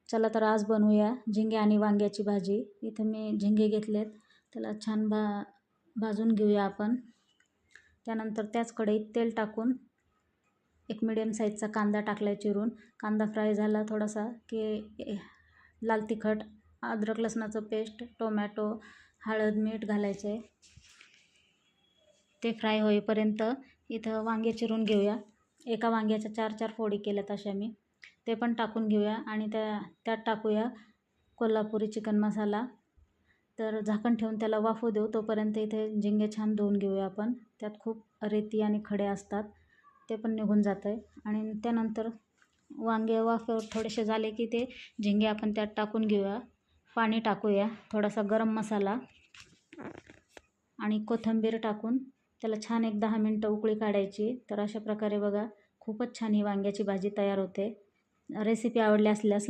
चला तर आज बनवूया झिंगे आणि वांग्याची भाजी। इथे मी झिंगे घेतलेत, त्याला छान भाजून घेऊया आपण। त्यानंतर त्याच कढईत तेल टाकून एक मीडियम साईजचा कांदा टाकलाय चिरून। कांदा फ्राय झाला थोडासा की लाल तिखट, अद्रक लसणाचं पेस्ट, टोमॅटो, हळद, मीठ घालायचे। ते फ्राय होईपर्यंत इथं वांगे चिरून घेऊया। एका वांग्याच्या 4-4 फोडी केल्यात अशा मी। ते पण टाकून घेऊया आणि त्यात टाकूया कोल्हापुरी चिकन मसाला। तर झाकण ठेवून त्याला वाफू देऊ, तोपर्यंत इथे झिंगे छान धुवून घेऊया आपण। त्यात खूप रेती आणि खडे असतात, ते पण निघून जातं आहे। आणि त्यानंतर वांगे वाफेवर थोडेसे झाले की ते झिंगे आपण त्यात टाकून घेऊया। पाणी टाकूया, थोडासा गरम मसाला आणि कोथिंबीर टाकून त्याला छान एक 10 मिनटं उकळी काढायची। तर अशा प्रकारे बघा खूपच छान ही वांग्याची भाजी तयार होते। रेसिपी आवडली असल्यास